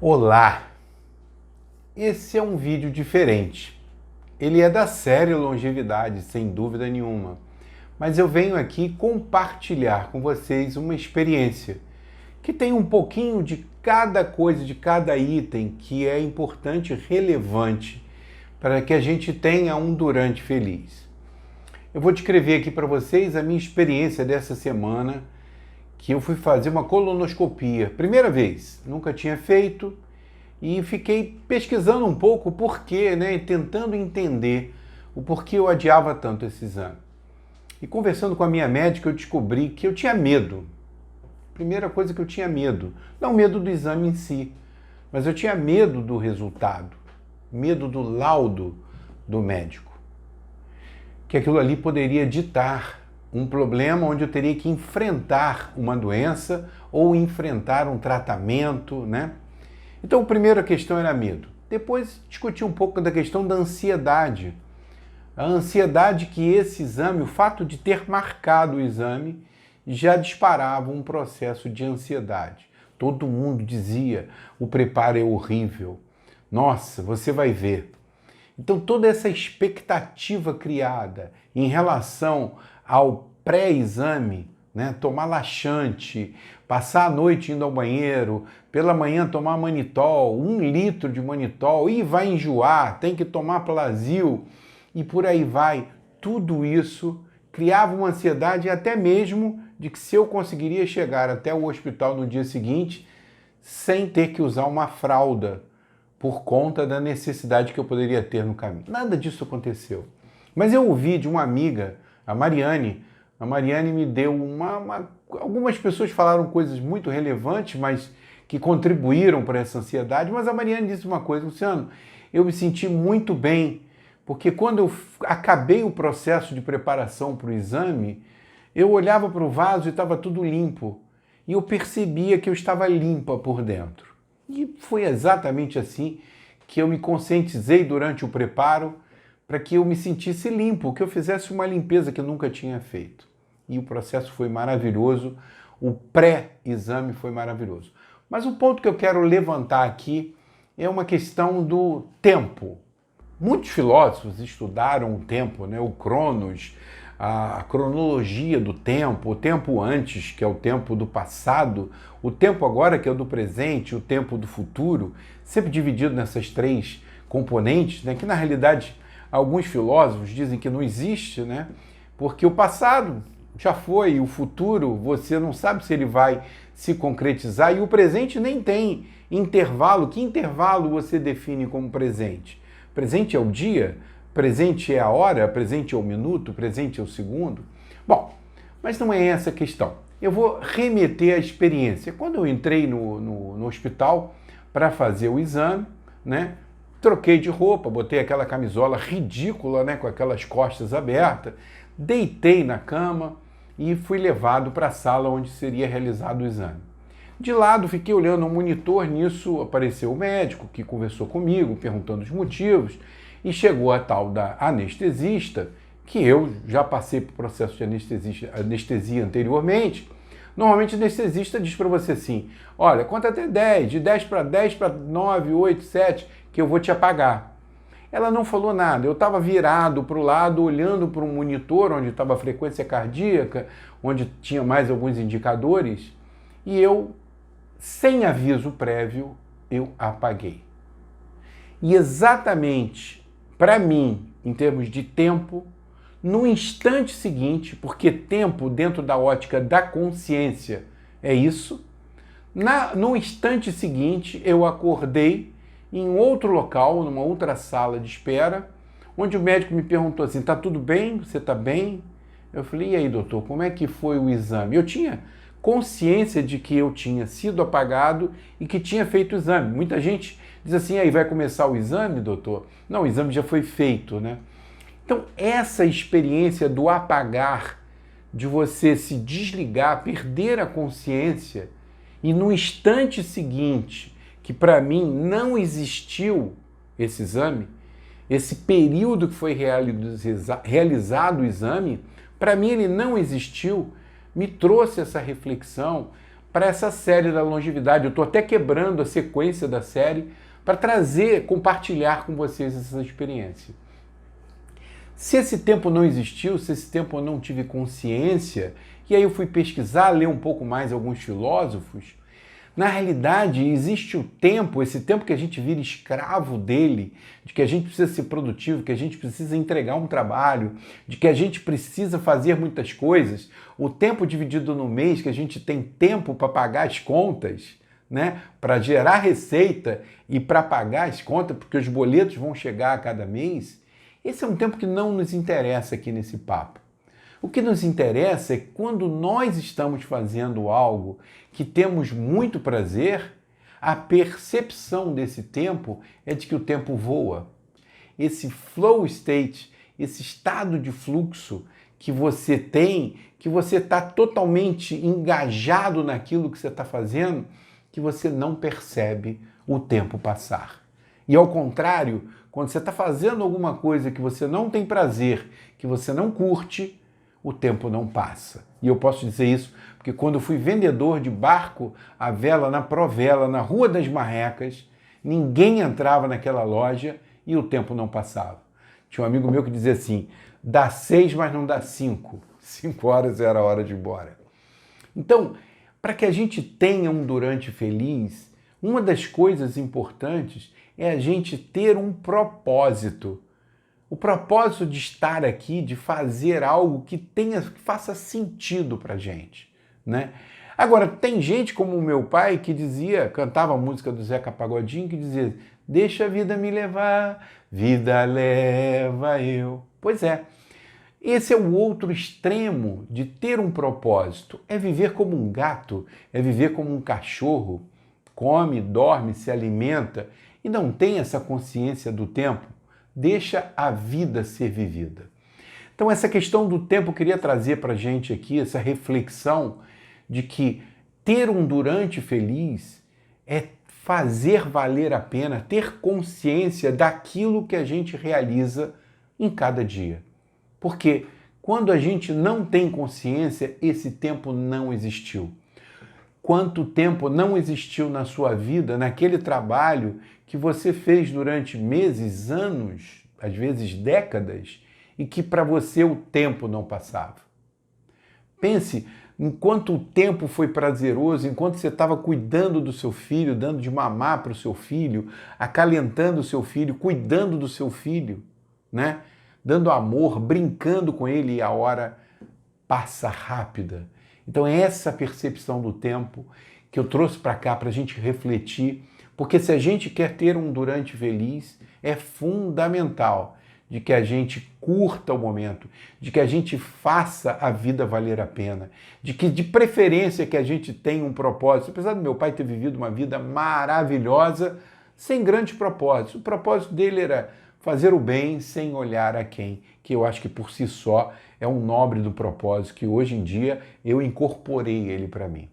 Olá! Esse é um vídeo diferente. Ele é da série Longevidade, sem dúvida nenhuma. Mas eu venho aqui compartilhar com vocês uma experiência que tem um pouquinho de cada coisa, de cada item que é importante e relevante para que a gente tenha um durante feliz. Eu vou descrever aqui para vocês a minha experiência dessa semana, que eu fui fazer uma colonoscopia. Primeira vez, nunca tinha feito, e fiquei pesquisando um pouco o porquê, né, tentando entender o porquê eu adiava tanto esse exame. E conversando com a minha médica, eu descobri que eu tinha medo. Primeira coisa que eu tinha medo, não medo do exame em si, mas eu tinha medo do resultado, medo do laudo do médico. Que aquilo ali poderia ditar um problema onde eu teria que enfrentar uma doença ou enfrentar um tratamento, né? Então, a primeira questão era medo. Depois, discuti um pouco da questão da ansiedade. A ansiedade que esse exame, o fato de ter marcado o exame, já disparava um processo de ansiedade. Todo mundo dizia, o preparo é horrível. Nossa, você vai ver. Então, toda essa expectativa criada em relação ao pré-exame, né, tomar laxante, passar a noite indo ao banheiro, pela manhã tomar manitol, 1 litro de manitol, e vai enjoar, tem que tomar Plasil, e por aí vai. Tudo isso criava uma ansiedade até mesmo de que se eu conseguiria chegar até o hospital no dia seguinte sem ter que usar uma fralda, por conta da necessidade que eu poderia ter no caminho. Nada disso aconteceu. Mas eu ouvi de uma amiga, a Mariane me deu algumas pessoas falaram coisas muito relevantes, mas que contribuíram para essa ansiedade, mas a Mariane disse uma coisa, Luciano, eu me senti muito bem, porque quando eu acabei o processo de preparação para o exame, eu olhava para o vaso e estava tudo limpo, e eu percebia que eu estava limpa por dentro. E foi exatamente assim que eu me conscientizei durante o preparo para que eu me sentisse limpo, que eu fizesse uma limpeza que eu nunca tinha feito. E o processo foi maravilhoso, o pré-exame foi maravilhoso. Mas o ponto que eu quero levantar aqui é uma questão do tempo. Muitos filósofos estudaram o tempo, né? O Cronos, a cronologia do tempo, o tempo antes, que é o tempo do passado, o tempo agora, que é o do presente, o tempo do futuro, sempre dividido nessas 3 componentes, né? Que na realidade alguns filósofos dizem que não existe, né? Porque o passado já foi, e o futuro você não sabe se ele vai se concretizar, e o presente nem tem intervalo. Que intervalo você define como presente? Presente é o dia? Presente é a hora? Presente é o minuto? Presente é o segundo? Bom, mas não é essa a questão. Eu vou remeter à experiência. Quando eu entrei no hospital para fazer o exame, né, troquei de roupa, botei aquela camisola ridícula, né, com aquelas costas abertas, deitei na cama e fui levado para a sala onde seria realizado o exame. De lado, fiquei olhando um monitor, nisso apareceu o médico que conversou comigo, perguntando os motivos, e chegou a tal da anestesista, que eu já passei por processo de anestesia anteriormente. Normalmente o anestesista diz para você assim, olha, conta até 10, de 10 para 9, 8, 7, que eu vou te apagar. Ela não falou nada, eu estava virado para o lado, olhando para um monitor onde estava a frequência cardíaca, onde tinha mais alguns indicadores, e eu, sem aviso prévio, eu apaguei. E exatamente, para mim, em termos de tempo, no instante seguinte, porque tempo dentro da ótica da consciência é isso, no instante seguinte eu acordei em outro local, numa outra sala de espera, onde o médico me perguntou assim, tá tudo bem? Você está bem? Eu falei, e aí, doutor, como é que foi o exame? Eu tinha consciência de que eu tinha sido apagado e que tinha feito o exame. Muita gente diz assim, aí vai começar o exame, doutor? Não, o exame já foi feito, né? Então, essa experiência do apagar, de você se desligar, perder a consciência, e no instante seguinte, que para mim não existiu esse exame, esse período que foi realizado o exame, para mim ele não existiu, me trouxe essa reflexão, para essa série da longevidade. Eu estou até quebrando a sequência da série para compartilhar com vocês essa experiência. Se esse tempo não existiu, se esse tempo eu não tive consciência, e aí eu fui pesquisar, ler um pouco mais alguns filósofos, na realidade existe o tempo, esse tempo que a gente vira escravo dele, de que a gente precisa ser produtivo, que a gente precisa entregar um trabalho, de que a gente precisa fazer muitas coisas, o tempo dividido no mês, que a gente tem tempo para pagar as contas, né, para gerar receita e para pagar as contas, porque os boletos vão chegar a cada mês. Esse é um tempo que não nos interessa aqui nesse papo. O que nos interessa é quando nós estamos fazendo algo que temos muito prazer, a percepção desse tempo é de que o tempo voa. Esse flow state, esse estado de fluxo que você tem, que você está totalmente engajado naquilo que você está fazendo, que você não percebe o tempo passar. E ao contrário, quando você está fazendo alguma coisa que você não tem prazer, que você não curte, o tempo não passa. E eu posso dizer isso porque quando eu fui vendedor de barco à vela na Provela, na Rua das Marrecas, ninguém entrava naquela loja e o tempo não passava. Tinha um amigo meu que dizia assim, dá 6, mas não dá 5. 5 horas era a hora de ir embora. Então, para que a gente tenha um durante feliz, uma das coisas importantes é a gente ter um propósito. O propósito de estar aqui, de fazer algo que faça sentido para a gente, né? Agora, tem gente como o meu pai que cantava a música do Zeca Pagodinho, que dizia, deixa a vida me levar, vida leva eu. Pois é, esse é o outro extremo de ter um propósito, é viver como um gato, é viver como um cachorro, come, dorme, se alimenta, e não tem essa consciência do tempo, deixa a vida ser vivida. Então essa questão do tempo eu queria trazer para a gente aqui, essa reflexão de que ter um durante feliz é fazer valer a pena, ter consciência daquilo que a gente realiza em cada dia. Porque quando a gente não tem consciência, esse tempo não existiu. Quanto tempo não existiu na sua vida, naquele trabalho que você fez durante meses, anos, às vezes décadas, e que para você o tempo não passava. Pense enquanto o tempo foi prazeroso, enquanto você estava cuidando do seu filho, dando de mamar para o seu filho, acalentando o seu filho, cuidando do seu filho, né? Dando amor, brincando com ele, e a hora passa rápida. Então é essa percepção do tempo que eu trouxe para cá para a gente refletir, porque se a gente quer ter um durante feliz, é fundamental de que a gente curta o momento, de que a gente faça a vida valer a pena, de que de preferência que a gente tenha um propósito. Apesar do meu pai ter vivido uma vida maravilhosa, sem grandes propósitos. O propósito dele era fazer o bem sem olhar a quem, que eu acho que por si só é um nobre do propósito, que hoje em dia eu incorporei ele para mim.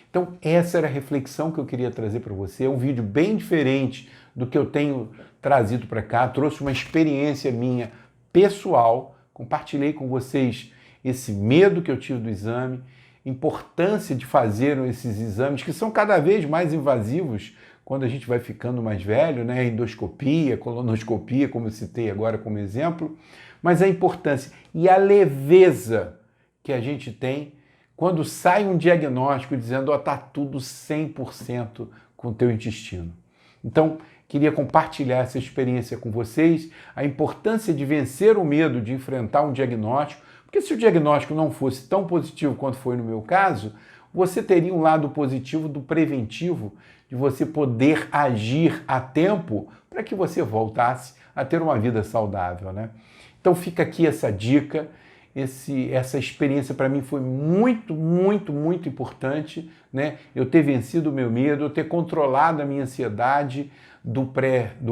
Então essa era a reflexão que eu queria trazer para você, é um vídeo bem diferente do que eu tenho trazido para cá, trouxe uma experiência minha pessoal, compartilhei com vocês esse medo que eu tive do exame, importância de fazer esses exames que são cada vez mais invasivos quando a gente vai ficando mais velho, né? Endoscopia, colonoscopia, como eu citei agora como exemplo, mas a importância e a leveza que a gente tem quando sai um diagnóstico dizendo, ó, tá tudo 100% com o teu intestino. Então, queria compartilhar essa experiência com vocês, a importância de vencer o medo de enfrentar um diagnóstico, porque se o diagnóstico não fosse tão positivo quanto foi no meu caso, você teria um lado positivo do preventivo, de você poder agir a tempo para que você voltasse a ter uma vida saudável, né? Então fica aqui essa dica, essa experiência para mim foi muito, muito, muito importante, né? Eu ter vencido o meu medo, eu ter controlado a minha ansiedade do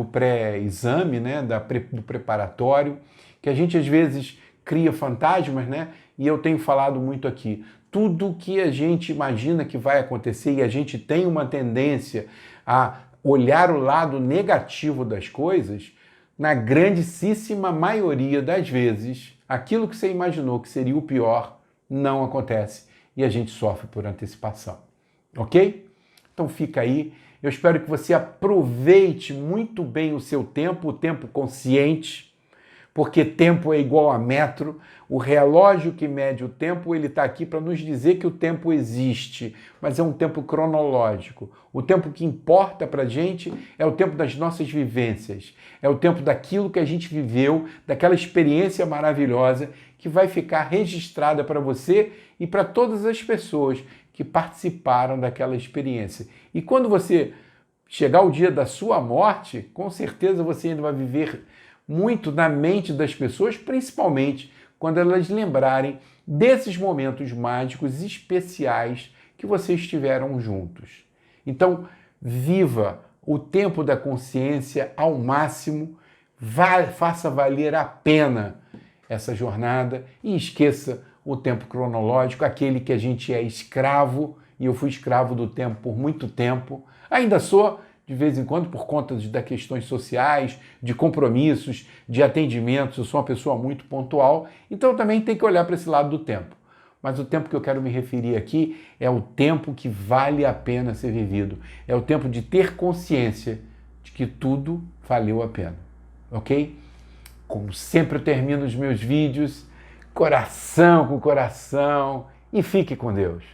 pré-exame, né? Do preparatório, que a gente às vezes cria fantasmas, né? E eu tenho falado muito aqui, tudo que a gente imagina que vai acontecer e a gente tem uma tendência a olhar o lado negativo das coisas, na grandíssima maioria das vezes, aquilo que você imaginou que seria o pior não acontece e a gente sofre por antecipação. ok? Então fica aí. Eu espero que você aproveite muito bem o seu tempo, o tempo consciente, porque tempo é igual a metro. O relógio que mede o tempo, ele está aqui para nos dizer que o tempo existe, mas é um tempo cronológico. O tempo que importa para a gente é o tempo das nossas vivências, é o tempo daquilo que a gente viveu, daquela experiência maravilhosa que vai ficar registrada para você e para todas as pessoas que participaram daquela experiência. E quando você chegar o dia da sua morte, com certeza você ainda vai viver muito na mente das pessoas, principalmente quando elas lembrarem desses momentos mágicos especiais que vocês tiveram juntos. Então, viva o tempo da consciência ao máximo, faça valer a pena essa jornada e esqueça o tempo cronológico, aquele que a gente é escravo, e eu fui escravo do tempo por muito tempo, ainda sou de vez em quando por conta das questões sociais, de compromissos, de atendimentos, eu sou uma pessoa muito pontual, então também tem que olhar para esse lado do tempo. Mas o tempo que eu quero me referir aqui é o tempo que vale a pena ser vivido, é o tempo de ter consciência de que tudo valeu a pena, ok? Como sempre eu termino os meus vídeos, coração com coração, e fique com Deus.